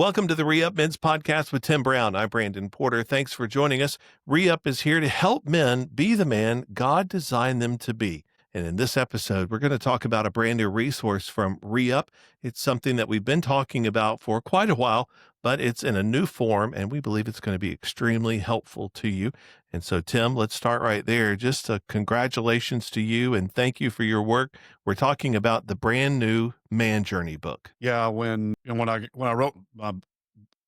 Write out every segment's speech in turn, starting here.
Welcome to the ReUp Men's Podcast with Tim Brown. I'm Brandon Porter. Thanks for joining us. ReUp is here to help men be the man God designed them to be. And in this episode, we're going to talk about a brand new resource from ReUp. It's something that we've been talking about for quite a while, but it's in a new form, and we believe it's going to be extremely helpful to you. And so, Tim, let's start right there. Just congratulations to you and thank you for your work. We're talking about the brand new Man Journey book. Yeah, when I wrote my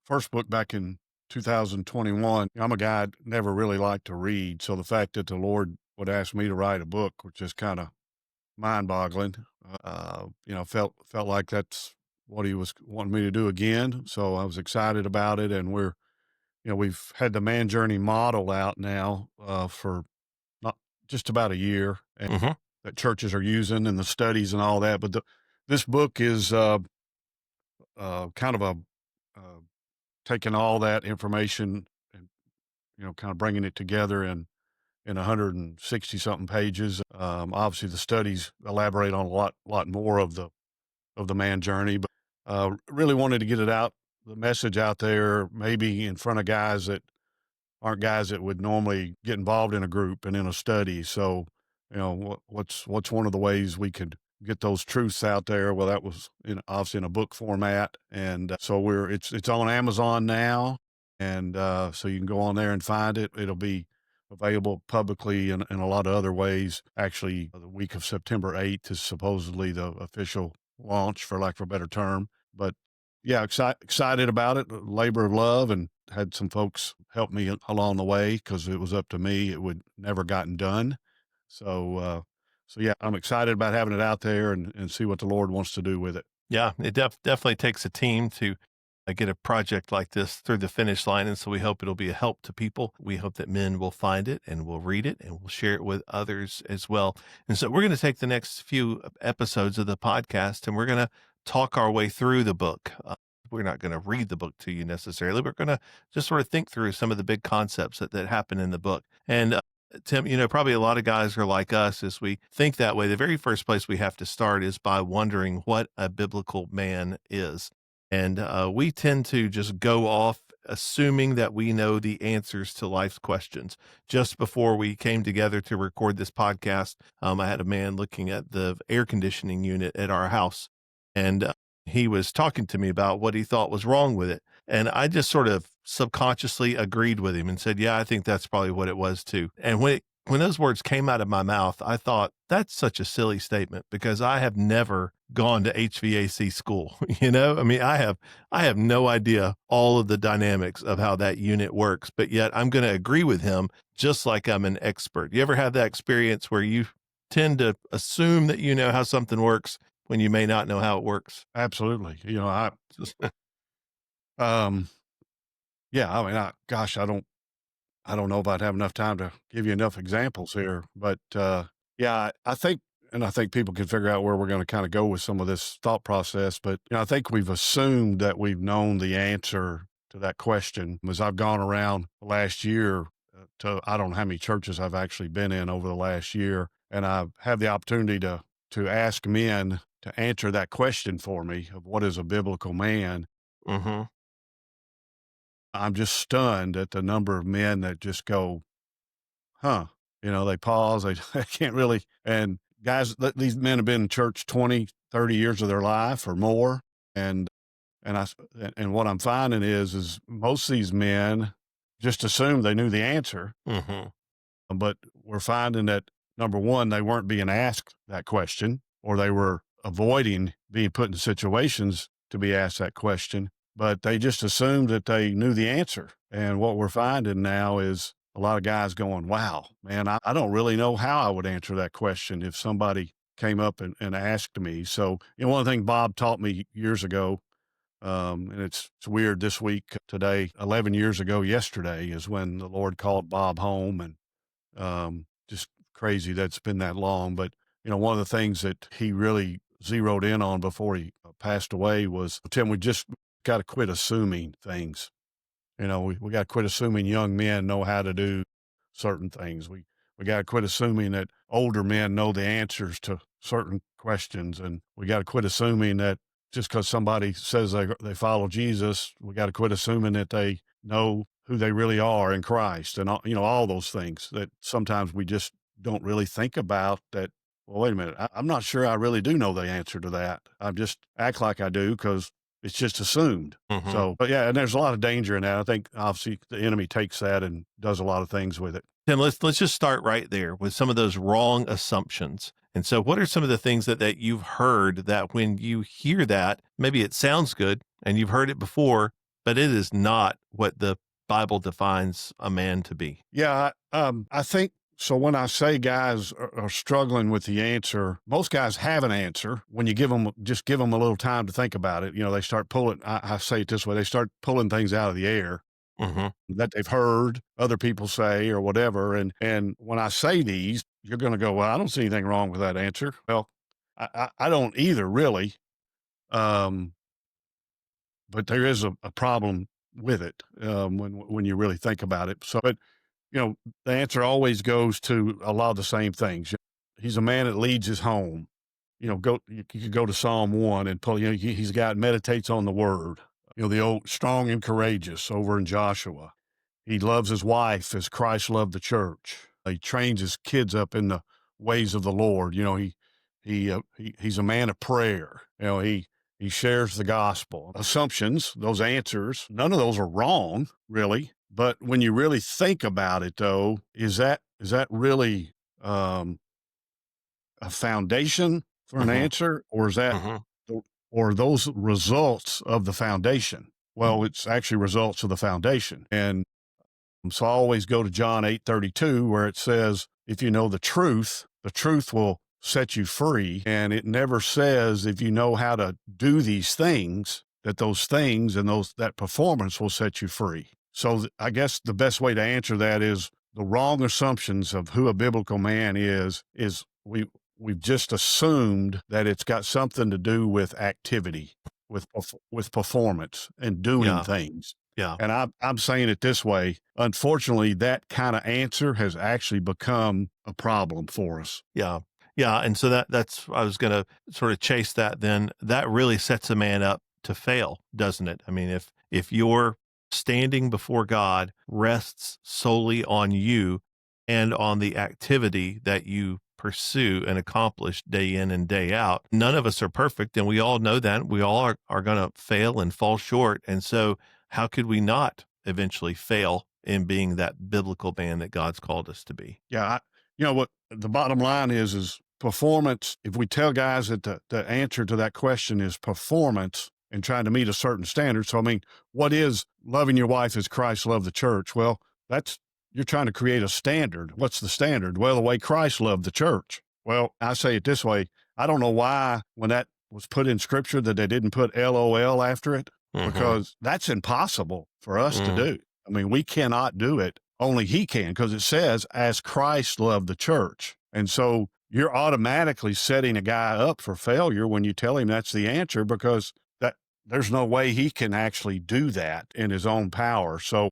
first book back in 2021, I'm a guy that never really liked to read. So the fact that the Lord would ask me to write a book, which is kind of mind-boggling, felt like that's what He was wanting me to do again. So I was excited about it, and we've had the Man Journey model out now for not just about a year, and Mm-hmm. that churches are using, and the studies and all that. But this book is kind of uh, taking all that information and kind of bringing it together in 160 something pages. Obviously, the studies elaborate on a lot more of the man journey, but really wanted to get the message out there, maybe in front of guys that aren't guys that would normally get involved in a group and in a study. So, what's one of the ways we could get those truths out there? Well, that was obviously in a book format, and so it's on Amazon now, and so you can go on there and find it. It'll be available publicly in a lot of other ways. Actually, the week of September 8th is supposedly the official launch, for lack of a better term. But yeah, excited about it. Labor of love, and had some folks help me along the way because it was up to me. It would never gotten done. So yeah, I'm excited about having it out there and see what the Lord wants to do with it. Yeah, it definitely takes a team to get a project like this through the finish line. And so we hope it'll be a help to people. We hope that men will find it and will read it and will share it with others as well. And so we're going to take the next few episodes of the podcast and we're going to talk our way through the book. We're not going to read the book to you necessarily. We're going to just sort of think through some of the big concepts that happen in the book. And Tim, probably a lot of guys are like us as we think that way. The very first place we have to start is by wondering what a biblical man is. And we tend to just go off assuming that we know the answers to life's questions. Just before we came together to record this podcast, I had a man looking at the air conditioning unit at our house, and he was talking to me about what he thought was wrong with it. And I just sort of subconsciously agreed with him and said, yeah, I think that's probably what it was too. And when those words came out of my mouth, I thought that's such a silly statement because I have never gone to HVAC school. I mean, I have no idea all of the dynamics of how that unit works, but yet I'm going to agree with him just like I'm an expert. You ever have that experience where you tend to assume that you know how something works when you may not know how it works? Absolutely. Yeah, I mean, I don't know if I'd have enough time to give you enough examples here, but yeah, I think people can figure out where we're going to kind of go with some of this thought process. But I think we've assumed that we've known the answer to that question. As I've gone around the last year I don't know how many churches I've actually been in over the last year, and I have the opportunity to ask men to answer that question for me of what is a biblical man. Mm-hmm. I'm just stunned at the number of men that just go, huh? They pause, they can't really, and guys, these men have been in church 20, 30 years of their life or more. And, and what I'm finding is most of these men just assumed they knew the answer. Mm-hmm. But we're finding that number one, they weren't being asked that question, or they were avoiding being put in situations to be asked that question, but they just assumed that they knew the answer. And what we're finding now is a lot of guys going, wow, man, I don't really know how I would answer that question if somebody came up and asked me. So, one thing Bob taught me years ago, and it's weird this week, today, 11 years ago, yesterday is when the Lord called Bob home, and just crazy that's been that long. But, one of the things that he really zeroed in on before he passed away was, Tim, we just got to quit assuming things. We got to quit assuming young men know how to do certain things. We got to quit assuming that older men know the answers to certain questions. And we got to quit assuming that just because somebody says they follow Jesus, we got to quit assuming that they know who they really are in Christ, and all those things that sometimes we just don't really think about. That, well, wait a minute, I'm not sure I really do know the answer to that. I just act like I do because it's just assumed. Mhm. So, but yeah, and there's a lot of danger in that. I think obviously the enemy takes that and does a lot of things with it. Tim, let's just start right there with some of those wrong assumptions. And so what are some of the things that you've heard that when you hear that, maybe it sounds good and you've heard it before, but it is not what the Bible defines a man to be? Yeah, I think so. When I say guys are struggling with the answer, most guys have an answer. When you just give them a little time to think about it, they start pulling. I say it this way: they start pulling things out of the air Mhm. that they've heard other people say or whatever. And when I say these, you're going to go, "Well, I don't see anything wrong with that answer." Well, I don't either, really. Um, but there is a problem with it when you really think about it. So, but the answer always goes to a lot of the same things. He's a man that leads his home. You could go to Psalm 1 and pull, he's got meditates on the word, the old strong and courageous over in Joshua. He loves his wife as Christ loved the church. He trains his kids up in the ways of the Lord. He's a man of prayer. He shares the gospel. Assumptions, those answers, none of those are wrong, really. But when you really think about it, though, is that really a foundation for an Mhm. answer, or is that Mhm. or those results of the foundation? Well, it's actually results of the foundation, and so I always go to John 8:32, where it says, if you know the truth will set you free. And it never says if you know how to do these things, that those things and that performance will set you free. So I guess the best way to answer that is the wrong assumptions of who a biblical man is we've just assumed that it's got something to do with activity, with performance and doing Yeah. things. Yeah. And I'm saying it this way. Unfortunately, that kind of answer has actually become a problem for us. Yeah. Yeah, and so that's I was gonna sort of chase that then. That really sets a man up to fail, doesn't it? I mean, if your standing before God rests solely on you and on the activity that you pursue and accomplish day in and day out, none of us are perfect, and we all know that. We all are gonna fail and fall short, and so how could we not eventually fail in being that biblical man that God's called us to be? Yeah, what the bottom line is performance. If we tell guys that the answer to that question is performance and trying to meet a certain standard. So, I mean, what is loving your wife as Christ loved the church? Well, that's you're trying to create a standard. What's the standard? Well, the way Christ loved the church. Well, I say it this way. I don't know why when that was put in scripture that they didn't put LOL after it, Mhm. because that's impossible for us to Mm. do. I mean, we cannot do it. Only he can, because it says, as Christ loved the church. And so you're automatically setting a guy up for failure when you tell him that's the answer, because that there's no way he can actually do that in his own power. So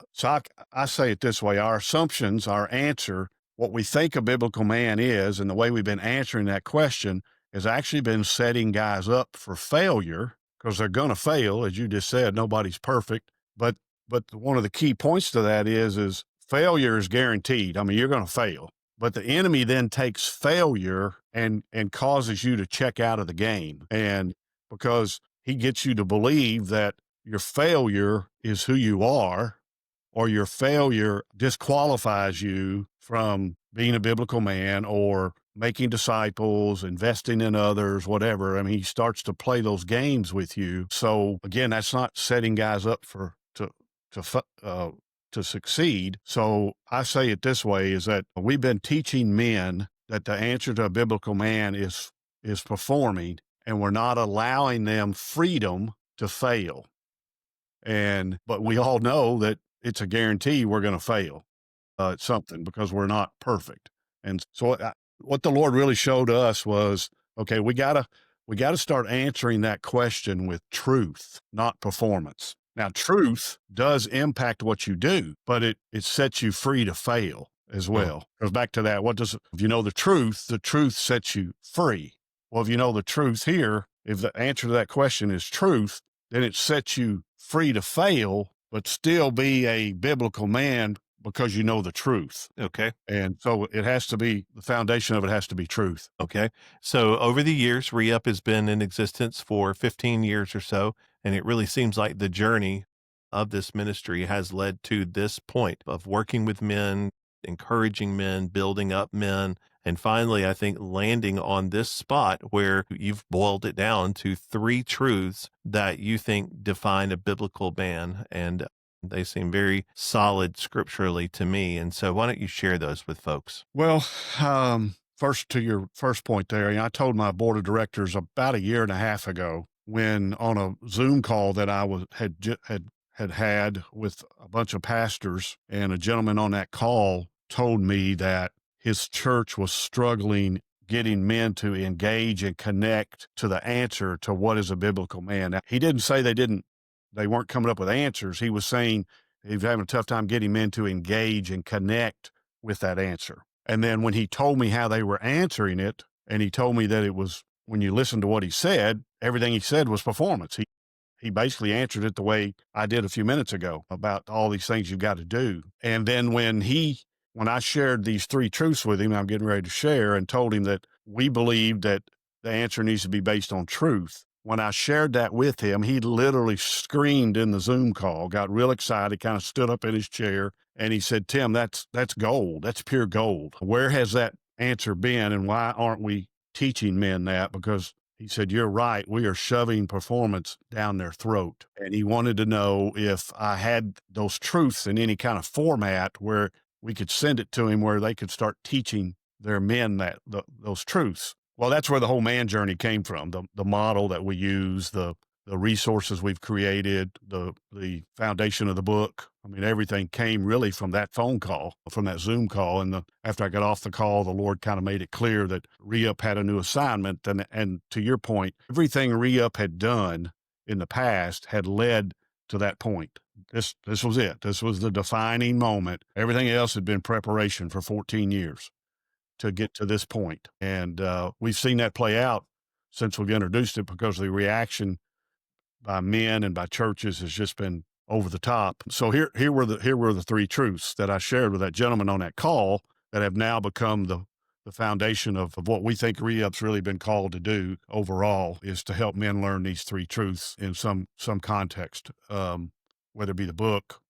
I say it this way: our assumptions, our answer, what we think a biblical man is, and the way we've been answering that question has actually been setting guys up for failure, because they're going to fail. As you just said, nobody's perfect. But one of the key points to that is failure is guaranteed. I mean, you're going to fail, but the enemy then takes failure and causes you to check out of the game. And because he gets you to believe that your failure is who you are, or your failure disqualifies you from being a biblical man or making disciples, investing in others, whatever. I mean, he starts to play those games with you. So again, that's not setting guys up to fu- uh, to succeed. So I say it this way: is that we've been teaching men that the answer to a biblical man is performing, and we're not allowing them freedom to fail. But we all know that it's a guarantee we're going to fail at something, because we're not perfect. And so what the Lord really showed us was, okay, we gotta start answering that question with truth, not performance. Now, truth does impact what you do, but it sets you free to fail as Mm. well. Goes back to that. If you know the truth sets you free. Well, if you know the truth here, if the answer to that question is truth, then it sets you free to fail, but still be a biblical man because you know the truth. Okay. And so it has to be, the foundation of it has to be truth. Okay. So over the years, ReUp has been in existence for 15 years or so, and it really seems like the journey of this ministry has led to this point of working with men, encouraging men, building up men, and finally, I think landing on this spot where you've boiled it down to three truths that you think define a biblical man. And they seem very solid scripturally to me. And so why don't you share those with folks? Well, first to your first point there, I told my board of directors about a year and a half ago when on a Zoom call that I was had with a bunch of pastors, and a gentleman on that call told me that his church was struggling getting men to engage and connect to the answer to what is a biblical man. Now, he didn't say they weren't coming up with answers. He was saying he was having a tough time getting men to engage and connect with that answer. And then when he told me how they were answering it, and he told me that it was, when you listen to what he said, everything he said was performance. He basically answered it the way I did a few minutes ago about all these things you've got to do. And then when I shared these three truths with him, I'm getting ready to share, and told him that we believe that the answer needs to be based on truth. When I shared that with him, he literally screamed in the Zoom call, got real excited, kind of stood up in his chair, and he said, "Tim, that's gold. That's pure gold. Where has that answer been, and why aren't we teaching men that?" Because he said, "You're right. We are shoving performance down their throat." And he wanted to know if I had those truths in any kind of format where we could send it to him, where they could start teaching their men those truths. Well, that's where the whole man journey came from. The model that we use, the resources we've created, the foundation of the book. I mean, everything came really from that phone call, from that Zoom call. And after I got off the call, the Lord kind of made it clear that ReUp had a new assignment. And to your point, everything ReUp had done in the past had led to that point. This was it. This was the defining moment. Everything else had been preparation for 14 years to get to this point. And we've seen that play out since we've introduced it, because the reaction by men and by churches has just been over the top. So here were the three truths that I shared with that gentleman on that call that have now become the foundation of what we think ReUp's really been called to do overall, is to help men learn these three truths in some context, whether it be the book,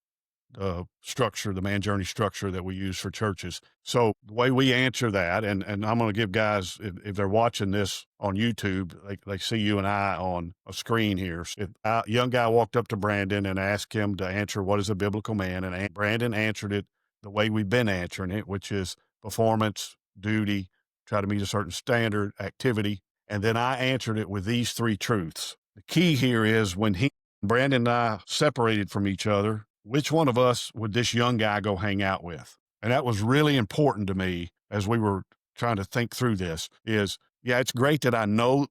the structure, the man journey structure that we use for churches. So the way we answer that, and I'm going to give guys, if they're watching this on YouTube, they see you and I on a screen here. If a young guy walked up to Brandon and asked him to answer what is a biblical man, and Brandon answered it the way we've been answering it, which is performance, duty, try to meet a certain standard, activity. And then I answered it with these three truths. The key here is when Brandon and I separated from each other, which one of us would this young guy go hang out with? And that was really important to me as we were trying to think through this. Yeah, it's great that I know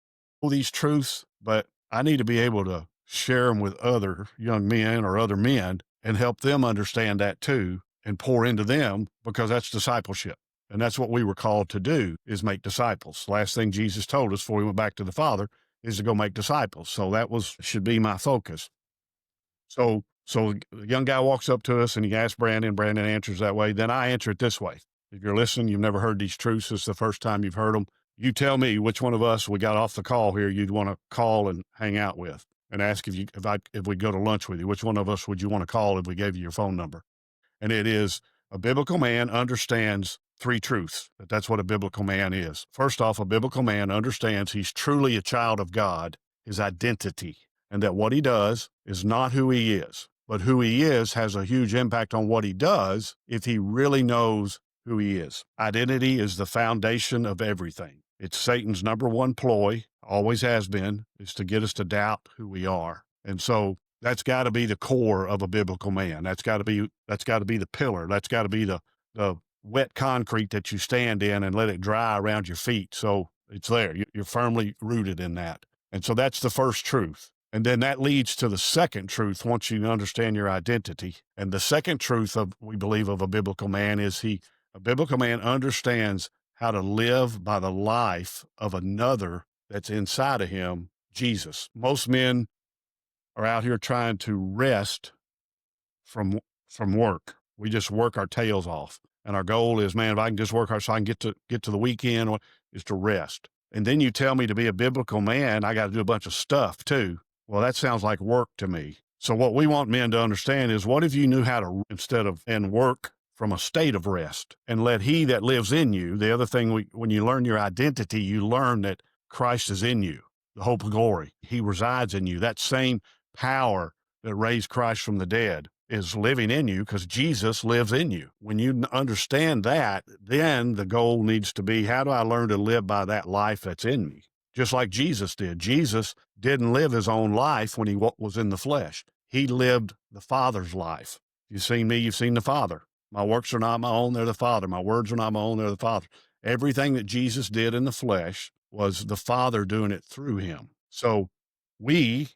these truths, but I need to be able to share them with other young men or other men and help them understand that too, and pour into them, because that's discipleship. And that's what we were called to do, is make disciples. Last thing Jesus told us before we went back to the Father is to go make disciples. So that should be my focus. So the young guy walks up to us and he asks Brandon. Brandon answers that way. Then I answer it this way. If you're listening, you've never heard these truths. It's the first time you've heard them. You tell me which one of us, we got off the call here, you'd want to call and hang out with, and ask if we'd go to lunch with you. Which one of us would you want to call if we gave you your phone number? And it is, a biblical man understands three truths. That's what a biblical man is. First off, a biblical man understands he's truly a child of God, his identity, and that what he does is not who he is, but who he is has a huge impact on what he does if he really knows who he is. Identity is the foundation of everything. It's Satan's number one ploy, always has been, is to get us to doubt who we are. And so that's got to be the core of a biblical man. That's got to be the pillar. That's got to be the wet concrete that you stand in and let it dry around your feet. So it's there. You're firmly rooted in that. And so that's the first truth. And then that leads to the second truth once you understand your identity. And the second truth we believe of a biblical man is a biblical man understands how to live by the life of another that's inside of him Jesus. Most men are out here trying to rest from from work. We just work our tails off. And our goal is, man, if I can just work hard so I can get to the weekend, is to rest. And then you tell me to be a biblical man, I got to do a bunch of stuff too. Well, that sounds like work to me. So what we want men to understand is, what if you knew how to, instead of and work from a state of rest, and let he that lives in you. The other thing, when you learn your identity, you learn that Christ is in you, the hope of glory. He resides in you. That same power that raised Christ from the dead is living in you because Jesus lives in you. When you understand that, then the goal needs to be, how do I learn to live by that life that's in me? Just like Jesus did. Jesus didn't live his own life when he was in the flesh. He lived the Father's life. You've seen me, you've seen the Father. My works are not my own, they're the Father. My words are not my own, they're the Father. Everything that Jesus did in the flesh was the Father doing it through him. So we,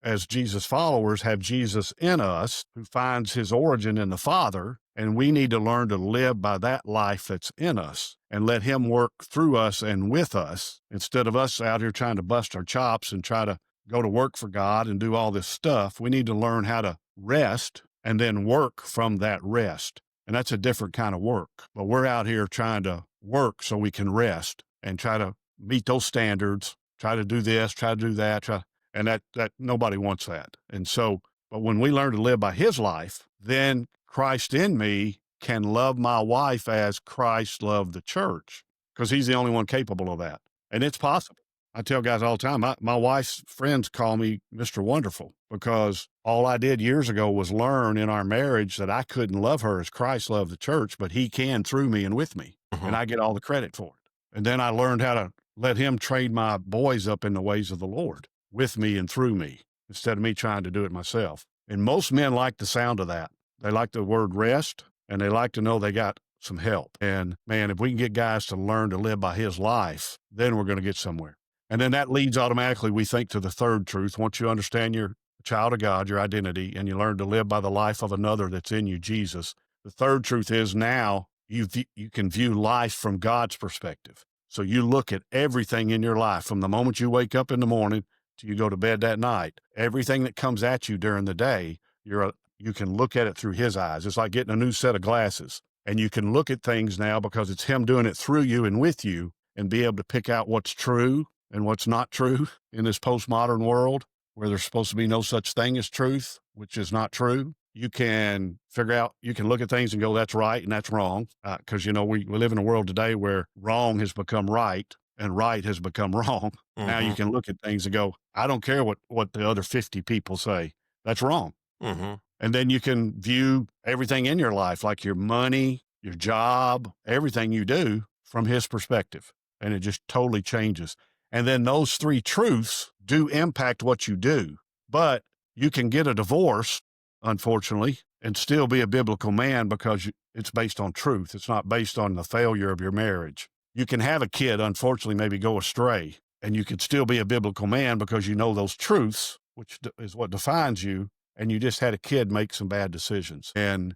as Jesus followers, have Jesus in us, who finds his origin in the Father, and we need to learn to live by that life that's in us and let him work through us and with us, instead of us out here trying to bust our chops and try to go to work for God and do all this stuff. We need to learn how to rest and then work from that rest. And that's a different kind of work. But we're out here trying to work so we can rest and try to meet those standards, try to do this, try to do that, and that nobody wants that. And so, but when we learn to live by his life, then Christ in me can love my wife as Christ loved the church, because he's the only one capable of that. And it's possible. I tell guys all the time, my wife's friends call me Mr. Wonderful, because all I did years ago was learn in our marriage that I couldn't love her as Christ loved the church, but he can through me and with me. And I get all the credit for it. And then I learned how to let him train my boys up in the ways of the Lord, with me and through me, instead of me trying to do it myself. And most men like the sound of that. They like the word rest, and they like to know they got some help. And man, if we can get guys to learn to live by his life, then we're going to get somewhere. And then that leads automatically, we think, to the third truth. Once you understand you're a child of God, your identity, and you learn to live by the life of another that's in you, Jesus, the third truth is, now you can view life from God's perspective. So you look at everything in your life from the moment you wake up in the morning till you go to bed that night. Everything that comes at you during the day, you can look at it through his eyes. It's like getting a new set of glasses. And you can look at things now because it's him doing it through you and with you, and be able to pick out what's true and what's not true in this postmodern world, where there's supposed to be no such thing as truth, which is not true. You can figure out, you can look at things and go, that's right and that's wrong. Because, we live in a world today where wrong has become right and right has become wrong. Mm-hmm. Now you can look at things and go, I don't care what the other 50 people say. That's wrong. Mm-hmm. And then you can view everything in your life, like your money, your job, everything you do, from his perspective. And it just totally changes. And then those three truths do impact what you do. But you can get a divorce, unfortunately, and still be a biblical man, because it's based on truth. It's not based on the failure of your marriage. You can have a kid, unfortunately, maybe go astray, and you can still be a biblical man because you know those truths, which is what defines you, and you just had a kid make some bad decisions. And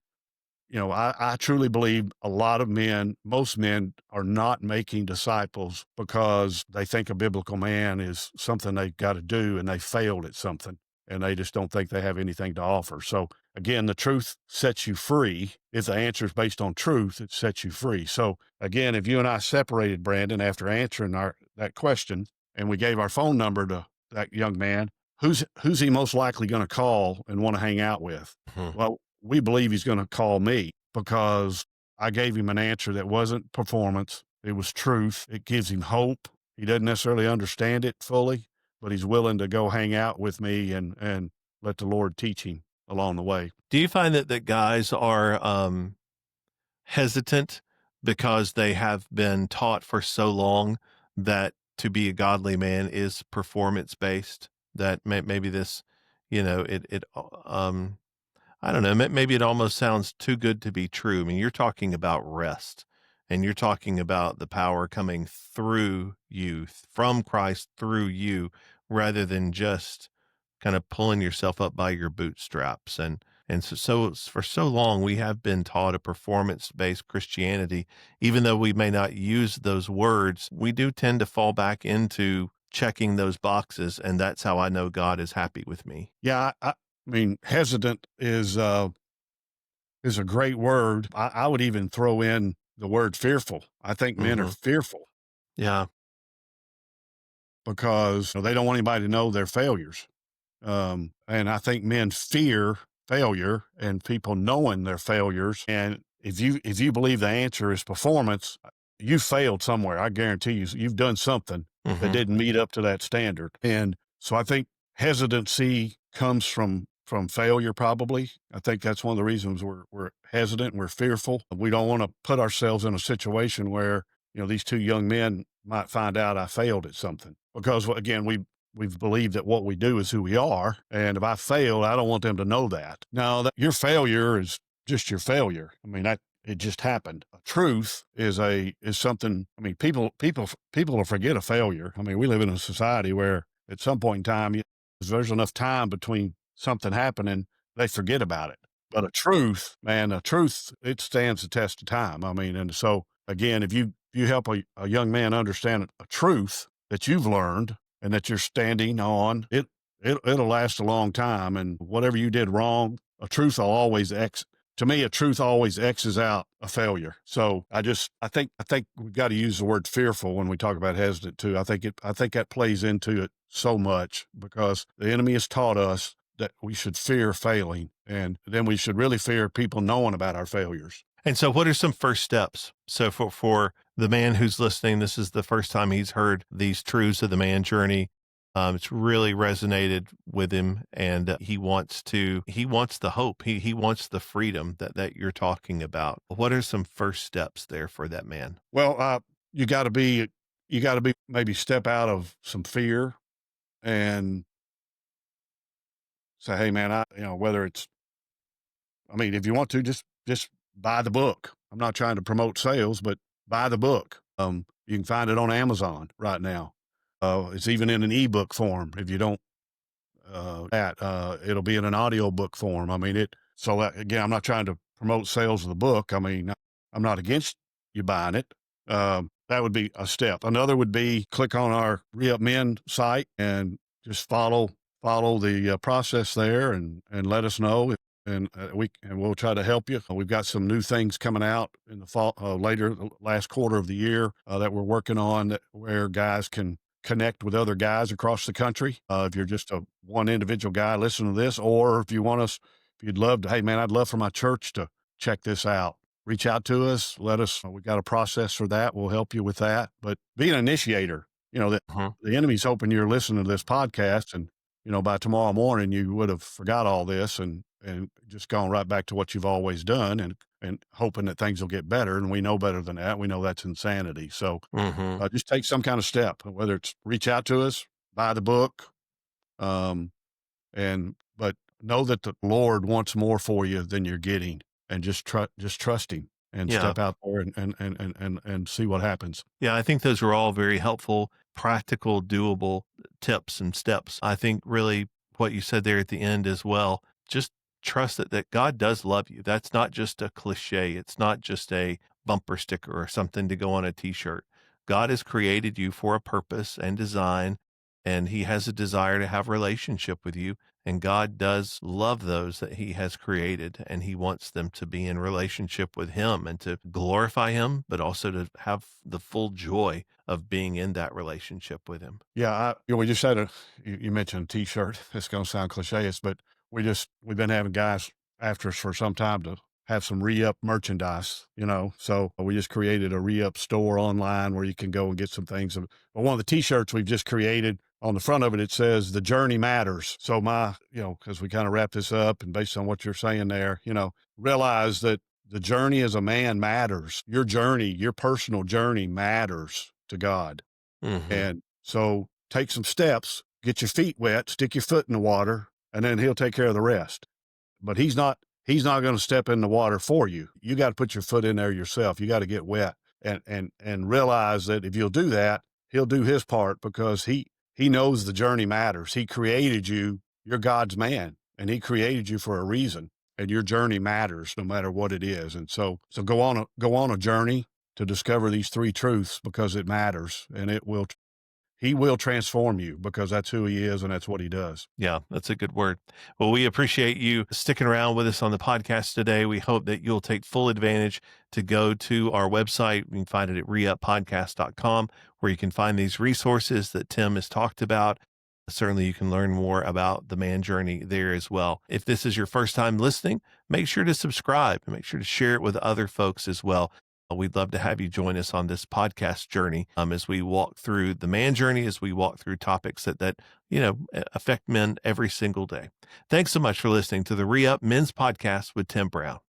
I truly believe a lot of men, most men, are not making disciples because they think a biblical man is something they've got to do, and they failed at something, and they just don't think they have anything to offer. So again, the truth sets you free. If the answer is based on truth, it sets you free. So again, if you and I separated, Brandon, after answering that question, and we gave our phone number to that young man, who's he most likely going to call and want to hang out with? Mm-hmm. Well, we believe he's going to call me, because I gave him an answer that wasn't performance. It was truth. It gives him hope. He doesn't necessarily understand it fully, but he's willing to go hang out with me and let the Lord teach him along the way. Do you find that guys are hesitant because they have been taught for so long that to be a godly man is performance based? That maybe this, I don't know, maybe it almost sounds too good to be true. I mean, you're talking about rest, and you're talking about the power coming through you, from Christ through you, rather than just kind of pulling yourself up by your bootstraps. And so for so long, we have been taught a performance-based Christianity. Even though we may not use those words, we do tend to fall back into checking those boxes, and that's how I know God is happy with me. Yeah, I mean, hesitant is a great word. I would even throw in the word fearful. I think men are Mhm. fearful Yeah. because they don't want anybody to know their failures. And I think men fear failure and people knowing their failures. And if you believe the answer is performance, you failed somewhere. I guarantee you've done something that Mhm. didn't meet up to that standard. And so I think hesitancy comes from failure. Probably, I think that's one of the reasons we're hesitant and we're fearful. We don't want to put ourselves in a situation where these two young men might find out I failed at something because again we've believed that what we do is who we are. And if I failed, I don't want them to know that. Now that your failure is just your failure. I mean, that it just happened. A truth is something. I mean, people will forget a failure. I mean, we live in a society where at some point in time, there's enough time between something happening, they forget about it. But a truth, man, a truth, it stands the test of time. I mean, and so again, if you help a young man understand a truth that you've learned and that you're standing on, it'll last a long time. And whatever you did wrong, a truth will always to me, a truth always X's out a failure. So I think we've got to use the word fearful when we talk about hesitant too. I think that plays into it so much because the enemy has taught us that we should fear failing, and then we should really fear people knowing about our failures. And so what are some first steps? So for the man who's listening, this is the first time he's heard these truths of the man journey. It's really resonated with him, and he wants the hope. He wants the freedom that you're talking about. What are some first steps there for that man? Well, you got to be you got to be maybe step out of some fear and say, hey man, whether it's I mean, if you want to, just buy the book. I'm not trying to promote sales, but buy the book. You can find it on Amazon right now. It's even in an ebook form. If you don't that it'll be in an audio book form. I mean it. So again, I'm not trying to promote sales of the book. I mean, I'm not against you buying it. That would be a step. Another would be click on our ReUp Men site and just follow the process there and let us know. And we'll try to help you. We've got some new things coming out in the fall, later the last quarter of the year that we're working on where guys can connect with other guys across the country. If you're just a one individual guy, listen to this, or if you'd love to, hey man, I'd love for my church to check this out. Reach out to us. Let us. We got a process for that. We'll help you with that. But be an initiator. That Mhm. the enemy's hoping you're listening to this podcast, and by tomorrow morning you would have forgot all this and just gone right back to what you've always done, and hoping that things will get better. And we know better than that. We know that's insanity. So Mhm. just take some kind of step, whether it's reach out to us, buy the book, um, but know that the Lord wants more for you than you're getting, and just trust Him and Yeah. step out there and see what happens. Yeah, I think those are all very helpful, practical, doable tips and steps. I think really what you said there at the end as well, just trust that God does love you. That's not just a cliche. It's not just a bumper sticker or something to go on a t-shirt. God has created you for a purpose and design, and he has a desire to have relationship with you. And God does love those that he has created, and he wants them to be in relationship with him and to glorify him, but also to have the full joy of being in that relationship with him. Yeah, we just had you mentioned T-shirt. It's going to sound cliche, but we've been having guys after us for some time to have some re-up merchandise, So we just created a re-up store online where you can go and get some things. But one of the T-shirts we've just created, on the front of it, it says "The journey matters." So because we kind of wrap this up, and based on what you're saying there, realize that the journey as a man matters. Your journey, your personal journey matters to God. Mhm. And so take some steps, get your feet wet, stick your foot in the water, and then he'll take care of the rest. But he's not going to step in the water for you. You got to put your foot in there yourself. You got to get wet and realize that if you'll do that, he'll do his part because he knows the journey matters. He created you. You're God's man, and he created you for a reason. And your journey matters no matter what it is. And so go on a journey to discover these three truths because it matters, and he will transform you because that's who he is and that's what he does. Yeah, that's a good word. Well, we appreciate you sticking around with us on the podcast today. We hope that you'll take full advantage to go to our website. You can find it at reuppodcast.com, where you can find these resources that Tim has talked about. Certainly, you can learn more about the man journey there as well. If this is your first time listening, make sure to subscribe and make sure to share it with other folks as well. We'd love to have you join us on this podcast journey as we walk through the man journey, as we walk through topics that affect men every single day. Thanks so much for listening to the ReUp Men's Podcast with Tim Brown.